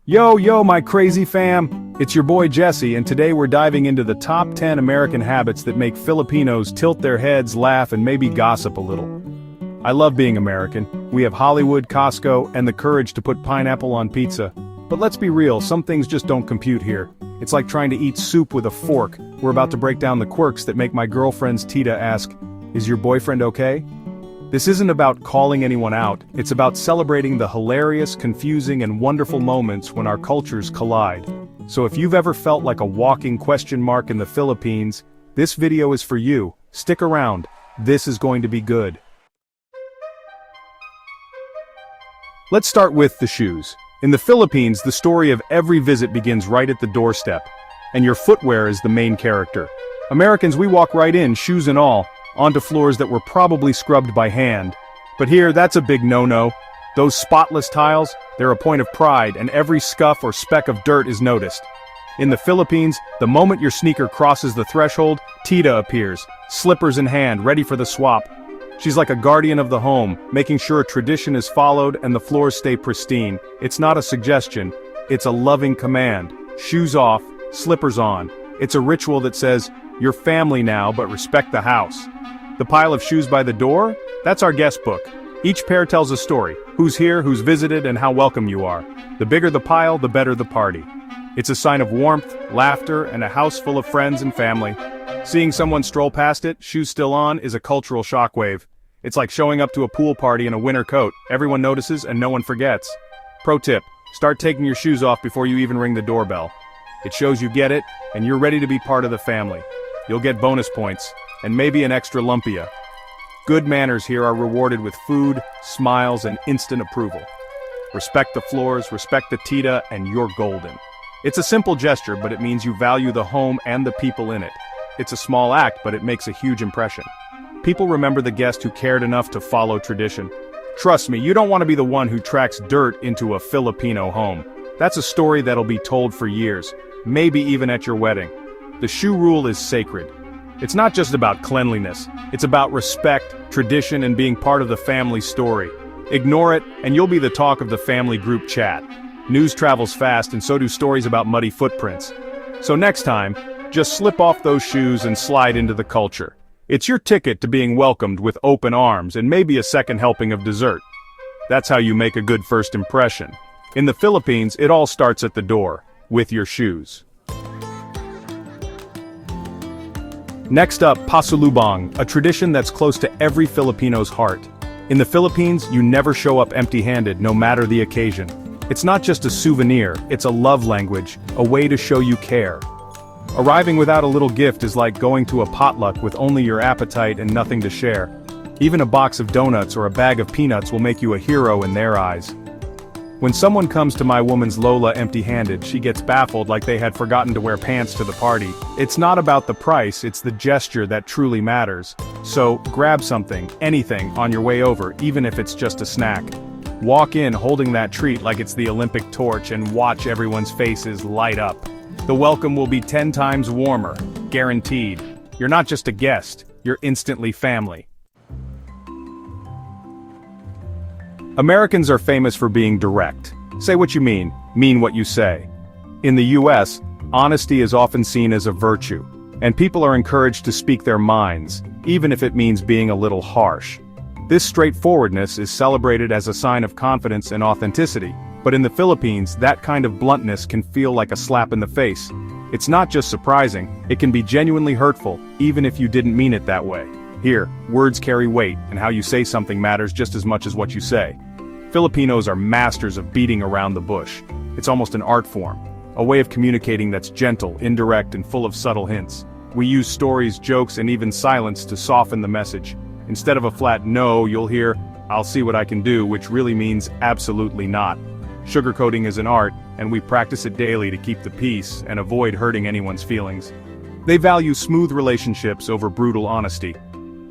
Yo, my crazy fam! It's your boy Jesse, and today we're diving into the top 10 American habits that make Filipinos tilt their heads, laugh, and maybe gossip a little. I love being American. We have Hollywood, Costco, and the courage to put pineapple on pizza. But let's be real, some things just don't compute here. It's like trying to eat soup with a fork. We're about to break down the quirks that make my girlfriend's Tita ask, "Is your boyfriend okay?" This isn't about calling anyone out, it's about celebrating the hilarious, confusing, and wonderful moments when our cultures collide. So if you've ever felt like a walking question mark in the Philippines, this video is for you. Stick around, this is going to be good. Let's start with the shoes. In the Philippines, the story of every visit begins right at the doorstep, and your footwear is the main character. Americans, we walk right in, shoes and all, onto floors that were probably scrubbed by hand. But here, that's a big no-no. Those spotless tiles, they're a point of pride, and every scuff or speck of dirt is noticed. In the Philippines, the moment your sneaker crosses the threshold, Tita appears, slippers in hand, ready for the swap. She's like a guardian of the home, making sure tradition is followed and the floors stay pristine. It's not a suggestion, it's a loving command. Shoes off, slippers on. It's a ritual that says, "You're family now, but respect the house." The pile of shoes by the door? That's our guest book. Each pair tells a story, who's here, who's visited, and how welcome you are. The bigger the pile, the better the party. It's a sign of warmth, laughter, and a house full of friends and family. Seeing someone stroll past it, shoes still on, is a cultural shockwave. It's like showing up to a pool party in a winter coat. Everyone notices and no one forgets. Pro tip, start taking your shoes off before you even ring the doorbell. It shows you get it, and you're ready to be part of the family. You'll get bonus points, and maybe an extra lumpia. Good manners here are rewarded with food, smiles, and instant approval. Respect the floors, respect the Tita, and you're golden. It's a simple gesture, but it means you value the home and the people in it. It's a small act, but it makes a huge impression. People remember the guest who cared enough to follow tradition. Trust me, you don't want to be the one who tracks dirt into a Filipino home. That's a story that'll be told for years, maybe even at your wedding. The shoe rule is sacred. It's not just about cleanliness, it's about respect, tradition, and being part of the family story. Ignore it, and you'll be the talk of the family group chat. News travels fast, and so do stories about muddy footprints. So next time, just slip off those shoes and slide into the culture. It's your ticket to being welcomed with open arms and maybe a second helping of dessert. That's how you make a good first impression. In the Philippines, it all starts at the door, with your shoes. Next up, pasalubong, a tradition that's close to every Filipino's heart. In the Philippines, you never show up empty-handed, no matter the occasion. It's not just a souvenir, it's a love language, a way to show you care. Arriving without a little gift is like going to a potluck with only your appetite and nothing to share. Even a box of donuts or a bag of peanuts will make you a hero in their eyes. When someone comes to my woman's Lola empty-handed, she gets baffled like they had forgotten to wear pants to the party. It's not about the price, it's the gesture that truly matters. So, grab something, anything, on your way over, even if it's just a snack. Walk in holding that treat like it's the Olympic torch and watch everyone's faces light up. The welcome will be 10 times warmer, guaranteed. You're not just a guest, you're instantly family. Americans are famous for being direct. Say what you mean what you say. In the US, honesty is often seen as a virtue, and people are encouraged to speak their minds, even if it means being a little harsh. This straightforwardness is celebrated as a sign of confidence and authenticity, but in the Philippines, that kind of bluntness can feel like a slap in the face. It's not just surprising, it can be genuinely hurtful, even if you didn't mean it that way. Here, words carry weight, and how you say something matters just as much as what you say. Filipinos are masters of beating around the bush. It's almost an art form, a way of communicating that's gentle, indirect, and full of subtle hints. We use stories, jokes, and even silence to soften the message. Instead of a flat no, you'll hear, "I'll see what I can do," which really means absolutely not. Sugarcoating is an art, and we practice it daily to keep the peace and avoid hurting anyone's feelings. They value smooth relationships over brutal honesty.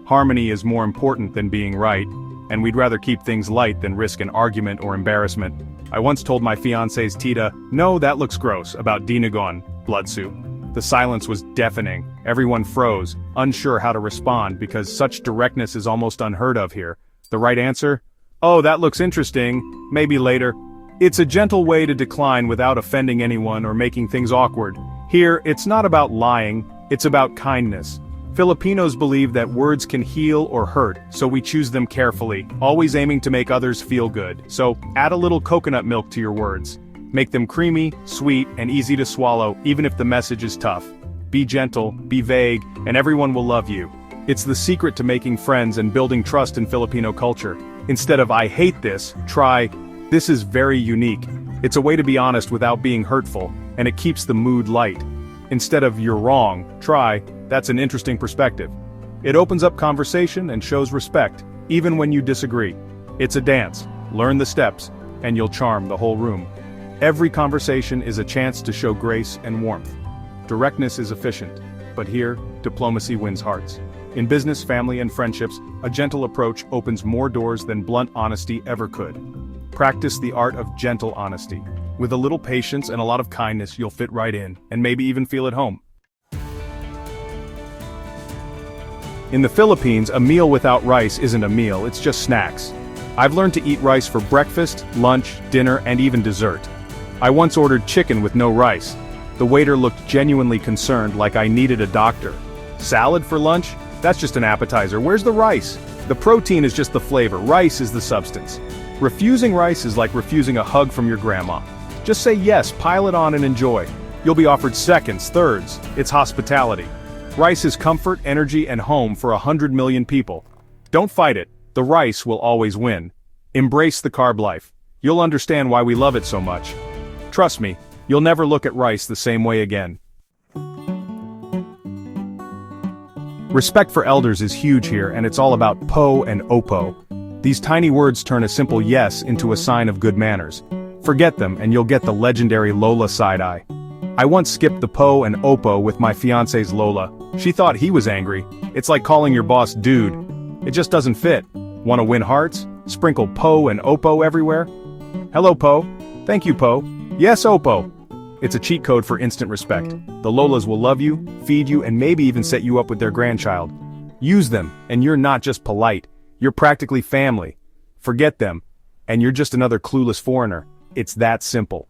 Harmony is more important than being right, and we'd rather keep things light than risk an argument or embarrassment. I once told my fiancé's Tita, "No, that looks gross," about dinuguan, blood soup. The silence was deafening. Everyone froze, unsure how to respond because such directness is almost unheard of here. The right answer? "Oh, that looks interesting. Maybe later." It's a gentle way to decline without offending anyone or making things awkward. Here, it's not about lying, it's about kindness. Filipinos believe that words can heal or hurt, so we choose them carefully, always aiming to make others feel good. So, add a little coconut milk to your words. Make them creamy, sweet, and easy to swallow, even if the message is tough. Be gentle, be vague, and everyone will love you. It's the secret to making friends and building trust in Filipino culture. Instead of "I hate this," try "This is very unique." It's a way to be honest without being hurtful, and it keeps the mood light. Instead of "You're wrong," try "That's an interesting perspective." It opens up conversation and shows respect, even when you disagree. It's a dance. Learn the steps, and you'll charm the whole room. Every conversation is a chance to show grace and warmth. Directness is efficient, but here, diplomacy wins hearts. In business, family, and friendships, a gentle approach opens more doors than blunt honesty ever could. Practice the art of gentle honesty. With a little patience and a lot of kindness, you'll fit right in, and maybe even feel at home. In the Philippines, a meal without rice isn't a meal, it's just snacks. I've learned to eat rice for breakfast, lunch, dinner, and even dessert. I once ordered chicken with no rice. The waiter looked genuinely concerned, like I needed a doctor. Salad for lunch? That's just an appetizer. Where's the rice? The protein is just the flavor. Rice is the substance. Refusing rice is like refusing a hug from your grandma. Just say yes, pile it on and enjoy. You'll be offered seconds, thirds. It's hospitality. Rice is comfort, energy, and home for 100 million people. Don't fight it. The rice will always win. Embrace the carb life. You'll understand why we love it so much. Trust me, you'll never look at rice the same way again. Respect for elders is huge here, and it's all about po and opo. These tiny words turn a simple yes into a sign of good manners. Forget them and you'll get the legendary Lola side-eye. I once skipped the po and opo with my fiance's Lola. She thought he was angry. It's like calling your boss dude. It just doesn't fit. Want to win hearts? Sprinkle po and opo everywhere. Hello po. Thank you po. Yes opo. It's a cheat code for instant respect. The Lolas will love you, feed you, and maybe even set you up with their grandchild. Use them, and you're not just polite. You're practically family. Forget them, and you're just another clueless foreigner. It's that simple.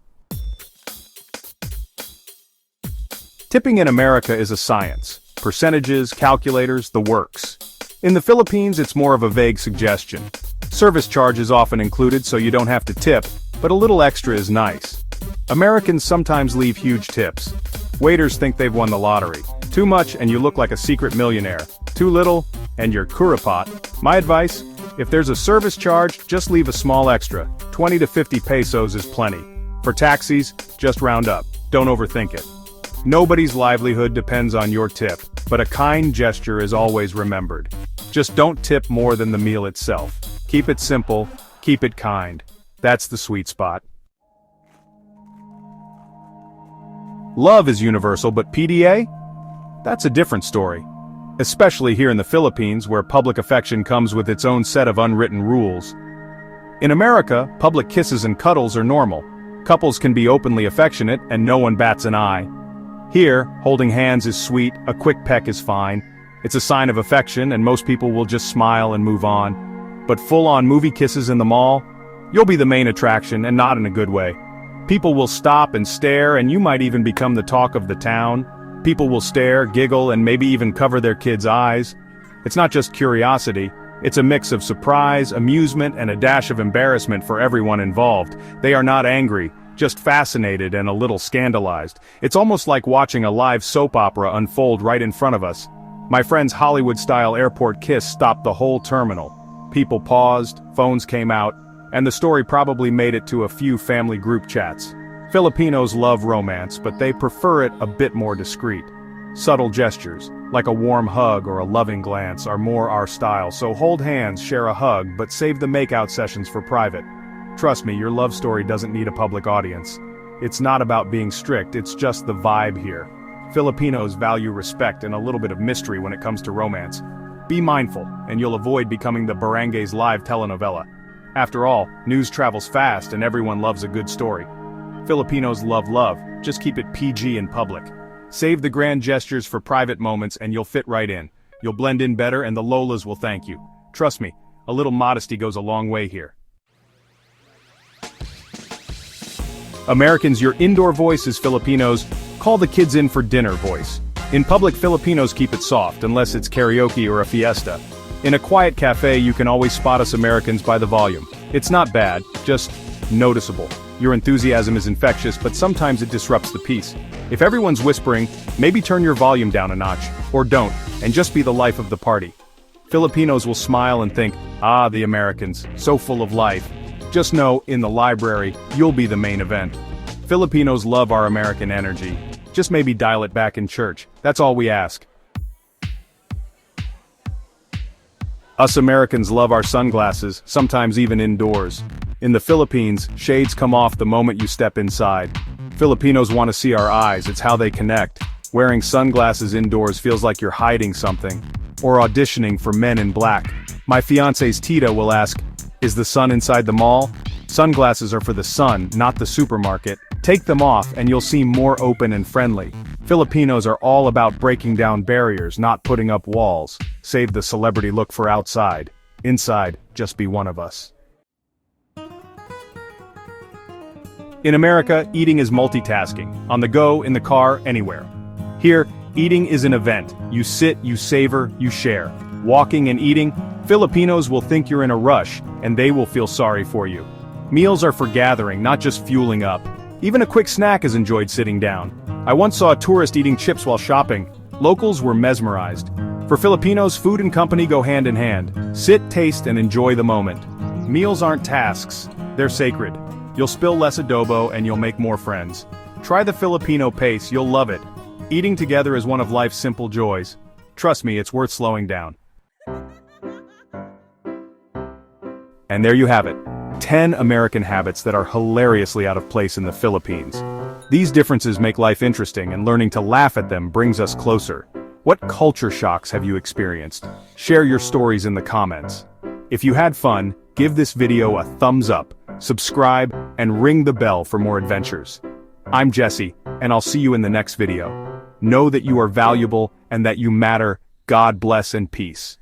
Tipping in America is a science. Percentages, calculators, the works. In the Philippines, it's more of a vague suggestion. Service charge is often included so you don't have to tip, but a little extra is nice. Americans sometimes leave huge tips. Waiters think they've won the lottery. Too much and you look like a secret millionaire. Too little, and you're kurapot. My advice? If there's a service charge, just leave a small extra. 20 to 50 pesos is plenty. For taxis, just round up. Don't overthink it. Nobody's livelihood depends on your tip, but a kind gesture is always remembered. Just don't tip more than the meal itself. Keep it simple, keep it kind. That's the sweet spot. Love is universal, but PDA? That's a different story. Especially here in the Philippines, where public affection comes with its own set of unwritten rules. In America, public kisses and cuddles are normal. Couples can be openly affectionate and no one bats an eye. Here, holding hands is sweet, a quick peck is fine. It's a sign of affection and most people will just smile and move on. But full-on movie kisses in the mall? You'll be the main attraction and not in a good way. People will stop and stare and you might even become the talk of the town. People will stare, giggle, and maybe even cover their kids' eyes. It's not just curiosity, it's a mix of surprise, amusement, and a dash of embarrassment for everyone involved. They are not angry, just fascinated and a little scandalized. It's almost like watching a live soap opera unfold right in front of us. My friend's Hollywood-style airport kiss stopped the whole terminal. People paused, phones came out, and the story probably made it to a few family group chats. Filipinos love romance, but they prefer it a bit more discreet. Subtle gestures, like a warm hug or a loving glance, are more our style, so hold hands, share a hug, but save the makeout sessions for private. Trust me, your love story doesn't need a public audience. It's not about being strict, it's just the vibe here. Filipinos value respect and a little bit of mystery when it comes to romance. Be mindful, and you'll avoid becoming the barangay's live telenovela. After all, news travels fast and everyone loves a good story. Filipinos love love, just keep it PG in public. Save the grand gestures for private moments and you'll fit right in. You'll blend in better and the Lolas will thank you. Trust me, a little modesty goes a long way here. Americans, your indoor voice is Filipinos, call the kids in for dinner voice. In public, Filipinos keep it soft, unless it's karaoke or a fiesta. In a quiet cafe, you can always spot us Americans by the volume. It's not bad, just noticeable. Your enthusiasm is infectious, but sometimes it disrupts the peace. If everyone's whispering, maybe turn your volume down a notch, or don't, and just be the life of the party. Filipinos will smile and think, ah, the Americans, so full of life. Just know, in the library, you'll be the main event. Filipinos love our American energy. Just maybe dial it back in church. That's all we ask. Us Americans love our sunglasses, sometimes even indoors. In the Philippines, shades come off the moment you step inside. Filipinos want to see our eyes, it's how they connect. Wearing sunglasses indoors feels like you're hiding something. Or auditioning for Men in Black. My fiance's Tita will ask, is the sun inside the mall? Sunglasses are for the sun, not the supermarket. Take them off and you'll seem more open and friendly. Filipinos are all about breaking down barriers, not putting up walls. Save the celebrity look for outside. Inside, just be one of us. In America, eating is multitasking. On the go, in the car, anywhere. Here, eating is an event. You sit, you savor, you share. Walking and eating, Filipinos will think you're in a rush, and they will feel sorry for you. Meals are for gathering, not just fueling up. Even a quick snack is enjoyed sitting down. I once saw a tourist eating chips while shopping. Locals were mesmerized. For Filipinos, food and company go hand in hand. Sit, taste, and enjoy the moment. Meals aren't tasks, they're sacred. You'll spill less adobo and you'll make more friends. Try the Filipino pace, you'll love it. Eating together is one of life's simple joys. Trust me, it's worth slowing down. And there you have it. 10 American habits that are hilariously out of place in the Philippines. These differences make life interesting, and learning to laugh at them brings us closer. What culture shocks have you experienced? Share your stories in the comments. If you had fun, give this video a thumbs up, subscribe, and ring the bell for more adventures. I'm Jesse, and I'll see you in the next video. Know that you are valuable and that you matter. God bless and peace.